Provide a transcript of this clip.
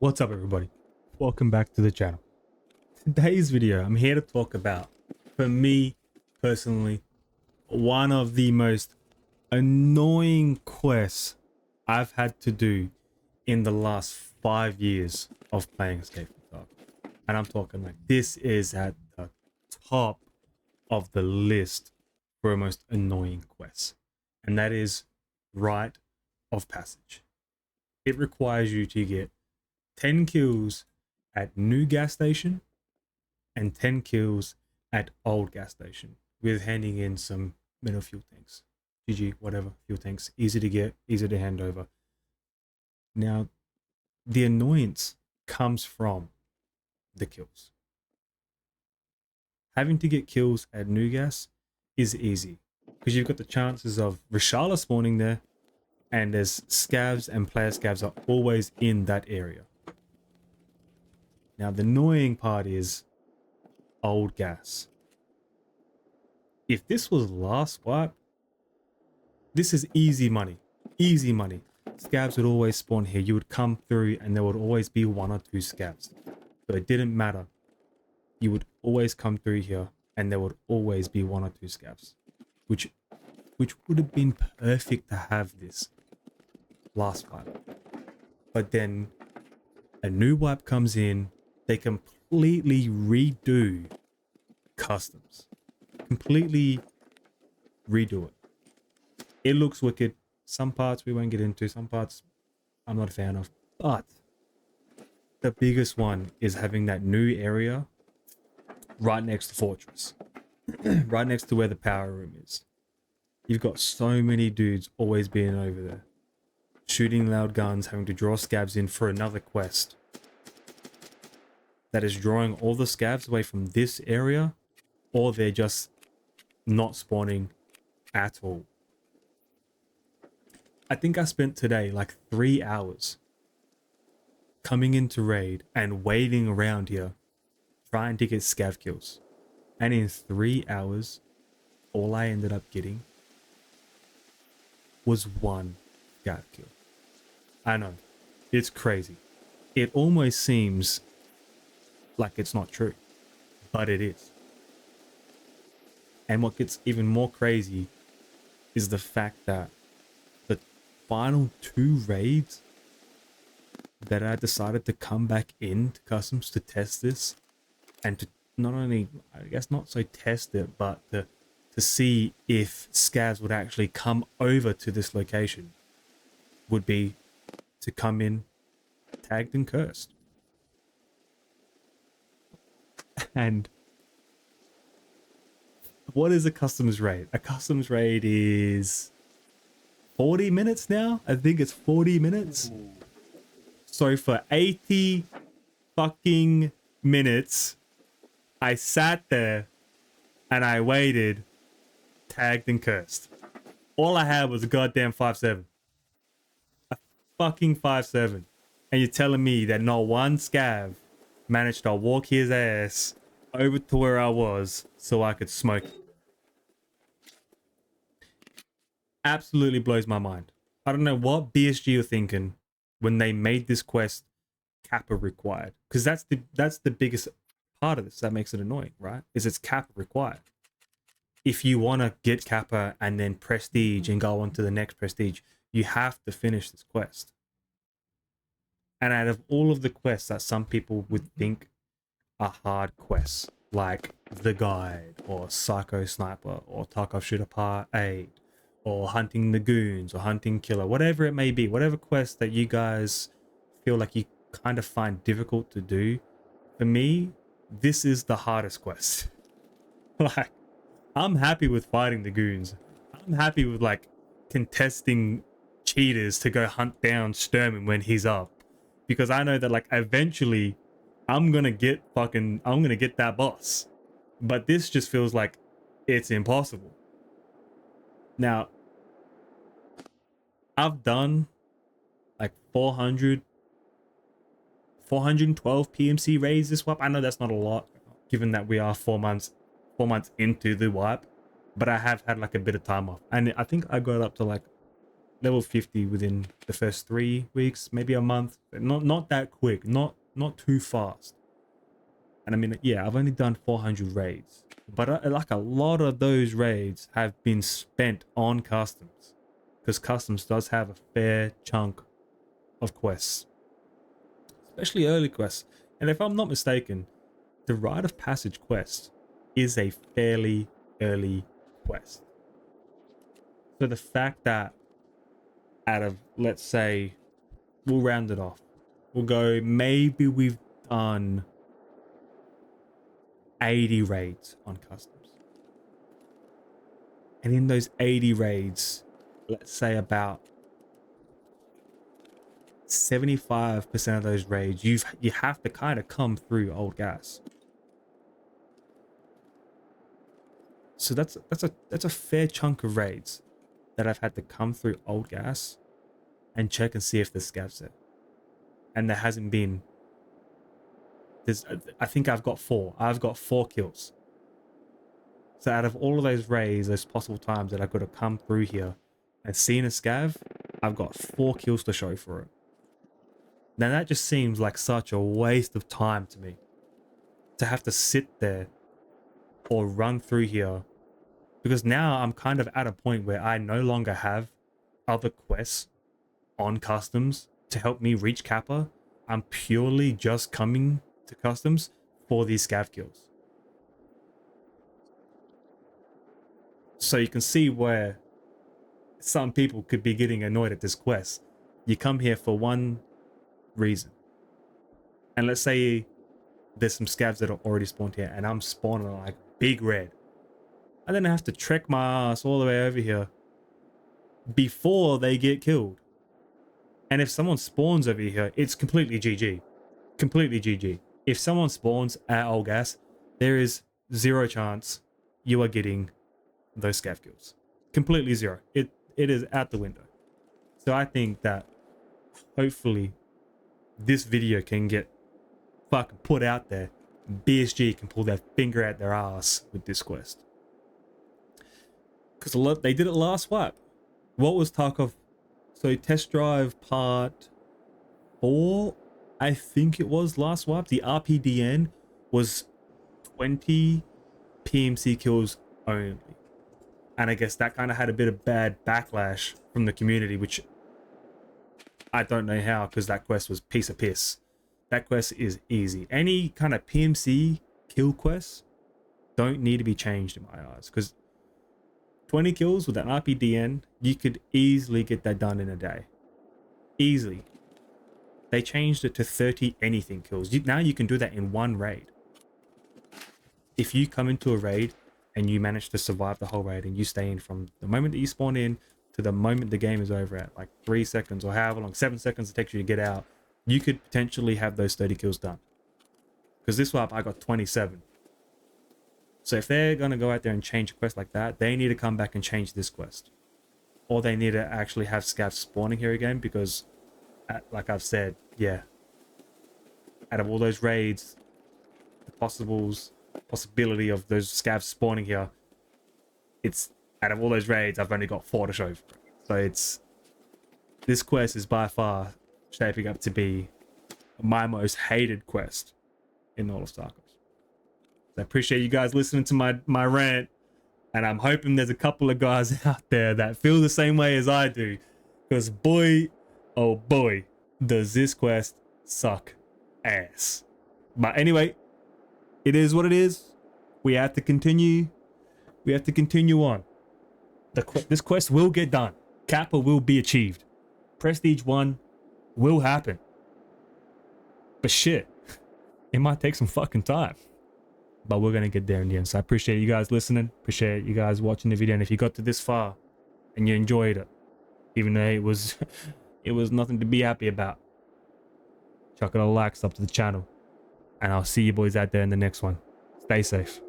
What's up, everybody? Welcome back to the channel. Today's video, I'm here to talk about, for me personally, one of the most annoying quests I've had to do in the last 5 years of playing Escape from Tarkov. And I'm talking like this is at the top of the list for most annoying quests. And that is Rite of Passage. It requires you to get 10 kills at new gas station and 10 kills at old gas station with handing in some middle fuel tanks. GG, whatever, fuel tanks. Easy to get, easy to hand over. Now, the annoyance comes from the kills. Having to get kills at new gas is easy because you've got the chances of Rishala spawning there, and there's scavs and player scavs are always in that area. Now, the annoying part is old gas. If this was last wipe, this is easy money. Easy money. Scavs would always spawn here. You would come through and there would always be 1 or 2 scavs. So it didn't matter. You would always come through here and there would always be 1 or 2 scavs. Which would have been perfect to have this last wipe. But then a new wipe comes in. They completely redo customs. Completely redo it. It looks wicked. Some parts we won't get into. Some parts I'm not a fan of. But the biggest one is having that new area right next to Fortress. Right next to where the power room is. You've got so many dudes always being over there. Shooting loud guns, having to draw scavs in for another quest. That is drawing all the scavs away from this area, or they're just not spawning at all. I think I spent today like 3 hours coming into raid and waiting around here trying to get scav kills. And in 3 hours, all I ended up getting was 1 scav kill. I know, it's crazy. It almost seems like it's not true, but it is. And what gets even more crazy is the fact that the final 2 raids that I decided to come back into customs to test this, and to not only, I guess not so test it, but to see if scavs would actually come over to this location, would be to come in tagged and cursed. And what is a customs raid? A customs raid is 40 minutes now. I think it's 40 minutes. So for 80 fucking minutes, I sat there and I waited, tagged and cursed. All I had was a goddamn 5-7. A fucking 5-7. And you're telling me that not one scav managed to walk his ass over to where I was so I could smoke. Absolutely blows my mind. I don't know what BSG are thinking when they made this quest kappa required, because that's the biggest part of this that makes it annoying, right? Is it's kappa required. If you want to get kappa and then prestige and go on to the next prestige, you have to finish this quest. And out of all of the quests that some people would think are hard quests, like The Guide, or Psycho Sniper, or Tarkov Shooter Part 8, or Hunting the Goons, or Hunting Killer, whatever it may be, whatever quest that you guys feel like you kind of find difficult to do, for me, this is the hardest quest. Like, I'm happy with fighting the goons. I'm happy with, like, contesting cheaters to go hunt down Sturman when he's up. Because I know that, like, eventually I'm gonna get that boss. But this just feels like it's impossible. Now, I've done like 412 PMC raids this wipe. I know that's not a lot, given that we are 4 months into the wipe. But I have had like a bit of time off. And I think I got up to like level 50 within the first 3 weeks, maybe a month. Not that quick, not too fast. And I mean, yeah, I've only done 400 raids, but like a lot of those raids have been spent on customs, because customs does have a fair chunk of quests, especially early quests. And if I'm not mistaken, the Rite of Passage quest is a fairly early quest. So the fact that out of, let's say, we'll round it off, we'll go, maybe we've done 80 raids on customs. And in those 80 raids, let's say about 75% of those raids, you have to kind of come through old gas. So that's a fair chunk of raids that I've had to come through old gas and check and see if there's scavs there. And there hasn't been. I think I've got 4. I've got 4 kills. So out of all of those raids, those possible times that I've got to come through here and seen a scav, I've got 4 kills to show for it. Now that just seems like such a waste of time to me, to have to sit there or run through here, because now I'm kind of at a point where I no longer have other quests on customs to help me reach Kappa. I'm purely just coming to customs for these scav kills. So you can see where some people could be getting annoyed at this quest. You come here for one reason, and let's say there's some scavs that are already spawned here, and I'm spawning like big red, and then I have to trek my ass all the way over here before they get killed. And if someone spawns over here, it's completely GG. Completely GG. If someone spawns at old gas, there is 0 chance you are getting those scav kills. Completely 0. It is out the window. So I think that hopefully this video can get fucking put out there. BSG can pull their finger out their ass with this quest. Because they did it last wipe. What was Tarkov? So test drive part 4, I think it was last wipe. The RPDN was 20 PMC kills only. And I guess that kind of had a bit of bad backlash from the community, which I don't know how, because that quest was piece of piss. That quest is easy. Any kind of PMC kill quests don't need to be changed in my eyes, because 20 kills with an RPDN, you could easily get that done in a day. Easily. They changed it to 30 anything kills. Now you can do that in one raid. If you come into a raid and you manage to survive the whole raid, and you stay in from the moment that you spawn in to the moment the game is over at like 3 seconds or however long, 7 seconds it takes you to get out, you could potentially have those 30 kills done. Because this wipe I got 27. So if they're going to go out there and change a quest like that, they need to come back and change this quest. Or they need to actually have scavs spawning here again, because like I've said, yeah, out of all those raids, the possibility of those scavs spawning here, it's out of all those raids, I've only got 4 to show for it. So this quest is by far shaping up to be my most hated quest in all of StarCraft. So I appreciate you guys listening to my rant, and I'm hoping there's a couple of guys out there that feel the same way as I do, because boy, oh boy, does this quest suck ass. But anyway, it is what it is. We have to continue. We have to continue on. This quest will get done. Kappa will be achieved. Prestige 1 will happen. But shit, it might take some fucking time. But we're going to get there in the end. So I appreciate you guys listening. Appreciate you guys watching the video. And if you got to this far and you enjoyed it, even though it was nothing to be happy about, chuck a like, sub to the channel. And I'll see you boys out there in the next one. Stay safe.